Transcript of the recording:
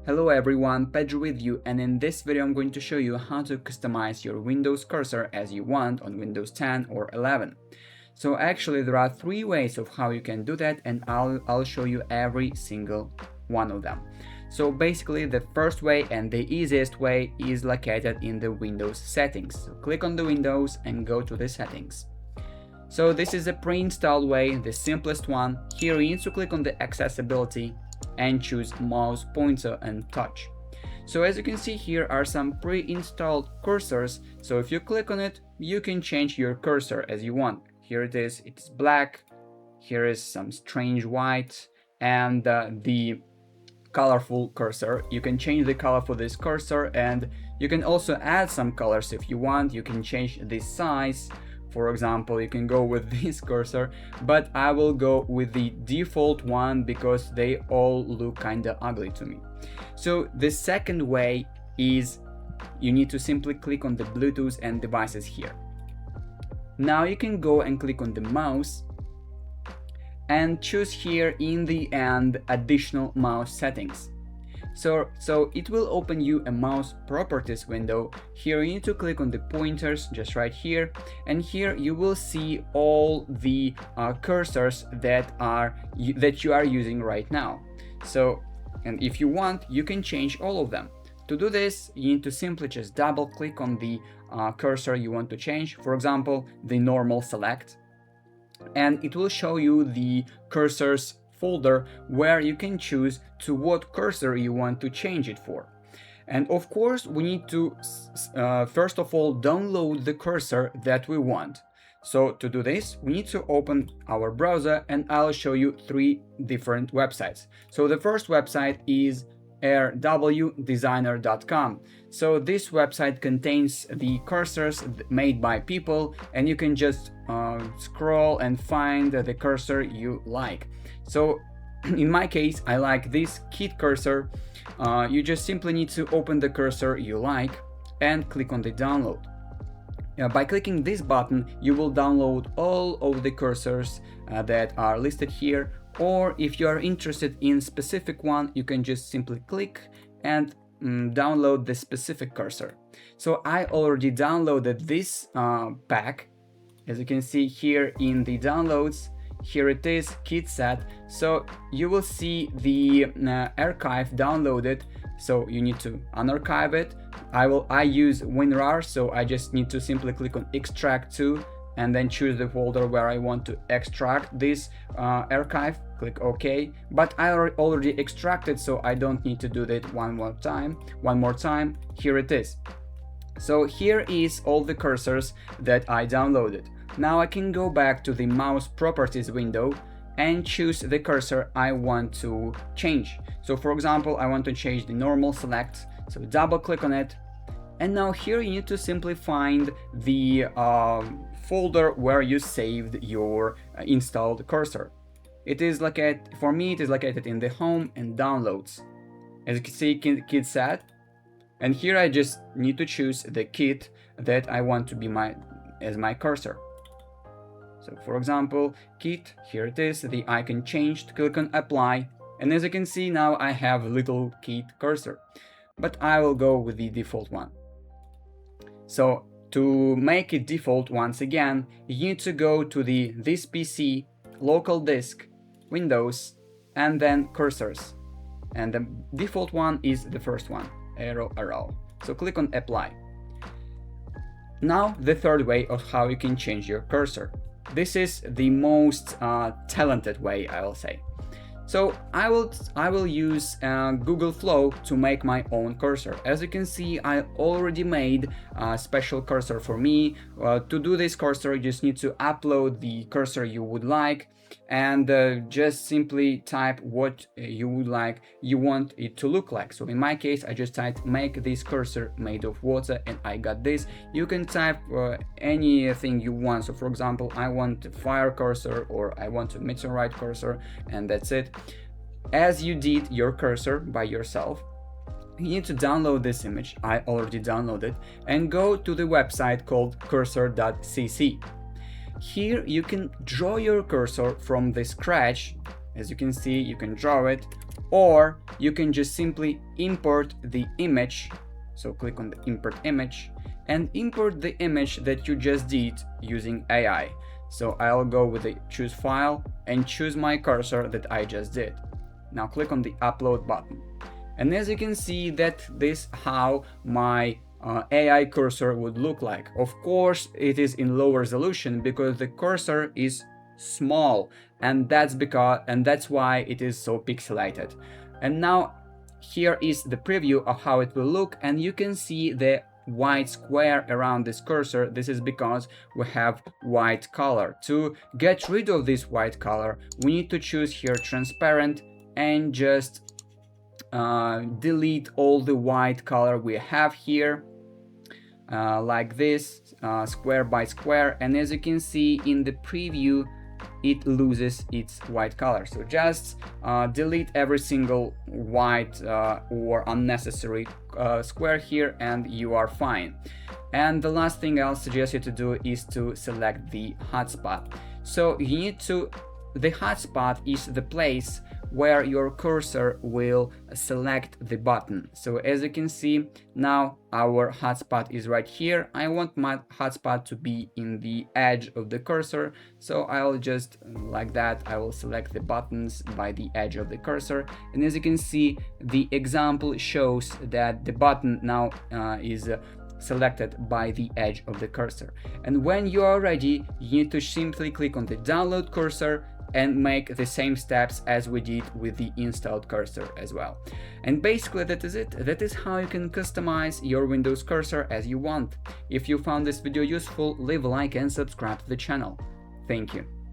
Hello everyone, Pedro with you, and in this video I'm going to show you how to customize your Windows cursor as you want on Windows 10 or 11. So actually there are three ways of how you can do that, and I'll show you every single one of them. So basically the first way and the easiest way is located in the Windows settings. So click on the Windows and go to the settings. So this is a pre-installed way, the simplest one. Here you need to click on the accessibility and choose mouse, pointer and touch. So as you can see, here are some pre-installed cursors. So if you click on it, you can change your cursor as you want. Here it is, it's black, here is some strange white, and the colorful cursor. You can change the color for this cursor, and you can also add some colors if you want. You can change the size. For example, you can go with this cursor, but I will go with the default one because they all look kinda ugly to me. So the second way is you need to simply click on the Bluetooth and devices here. Now you can go and click on the mouse and choose here in the end additional mouse settings. So it will open you a mouse properties window. Here you need to click on the pointers just right here, and here you will see all the cursors that you are using right now. So, and if you want, you can change all of them. To do this, you need to simply just double click on the cursor you want to change. For example, the normal select, and it will show you the cursors folder where you can choose to what cursor you want to change it for. And of course we need to first of all download the cursor that we want. So to do this, we need to open our browser, and I'll show you three different websites. So the first website is rwdesigner.com. So this website contains the cursors made by people, and you can just scroll and find the cursor you like. So in my case, I like this kit cursor. You just simply need to open the cursor you like and click on the download. By clicking this button, you will download all of the cursors that are listed here, or if you are interested in specific one, you can just simply click and download the specific cursor. So I already downloaded this pack. As you can see here in the downloads, here it is, KitSat. So you will see the archive downloaded. So you need to unarchive it. I use WinRAR, so I just need to simply click on extract to, and then choose the folder where I want to extract this archive. Click OK. But I already extracted, so I don't need to do that one more time. Here it is. So here is all the cursors that I downloaded. Now I can go back to the mouse properties window and choose the cursor I want to change. So for example, I want to change the normal select. So double click on it. And now here you need to simply find the folder where you saved your installed cursor. It is located, for me, it is located in the home and downloads. As you can see, KitSat. And here I just need to choose the kit that I want to be as my cursor. So for example, kit, here it is, the icon changed, click on apply, and as you can see now I have a little kit cursor, but I will go with the default one. So to make it default once again, you need to go to this PC, local disk, Windows, and then cursors. And the default one is the first one, arrow. So click on apply. Now the third way of how you can change your cursor. This is the most talented way, I will say. So I will use Google Flow to make my own cursor. As you can see, I already made a special cursor for me. To do this cursor, you just need to upload the cursor you would like, and just simply type what you want it to look like. So in my case, I just typed make this cursor made of water, and I got this. You can type anything you want. So for example, I want a fire cursor, or I want a meteorite cursor, and that's it. As you did your cursor by yourself, you need to download this image. I already downloaded, and go to the website called cursor.cc. Here you can draw your cursor from the scratch. As you can see, you can draw it, or you can just simply import the image. So click on the import image and import the image that you just did using AI. So I'll go with the choose file and choose my cursor that I just did. Now click on the upload button. And as you can see, that this how my AI cursor would look like. Of course, it is in low resolution because the cursor is small, and that's why it is so pixelated. And now here is the preview of how it will look, and you can see the white square around this cursor. This is because we have white color. To get rid of this white color, we need to choose here transparent and just delete all the white color we have here, like this, square by square. And as you can see in the preview, it loses its white color. So just delete every single white or unnecessary square here, and you are fine. And the last thing I'll suggest you to do is to select the hotspot. So you need to, the hotspot is the place where your cursor will select the button. So as you can see, now our hotspot is right here. I want my hotspot to be in the edge of the cursor, so I'll just, like that, I will select the buttons by the edge of the cursor. And as you can see, the example shows that the button now is selected by the edge of the cursor. And when you are ready, you need to simply click on the download cursor and make the same steps as we did with the installed cursor as well. And basically that is it. That is how you can customize your Windows cursor as you want. If you found this video useful, leave a like and subscribe to the channel. Thank you.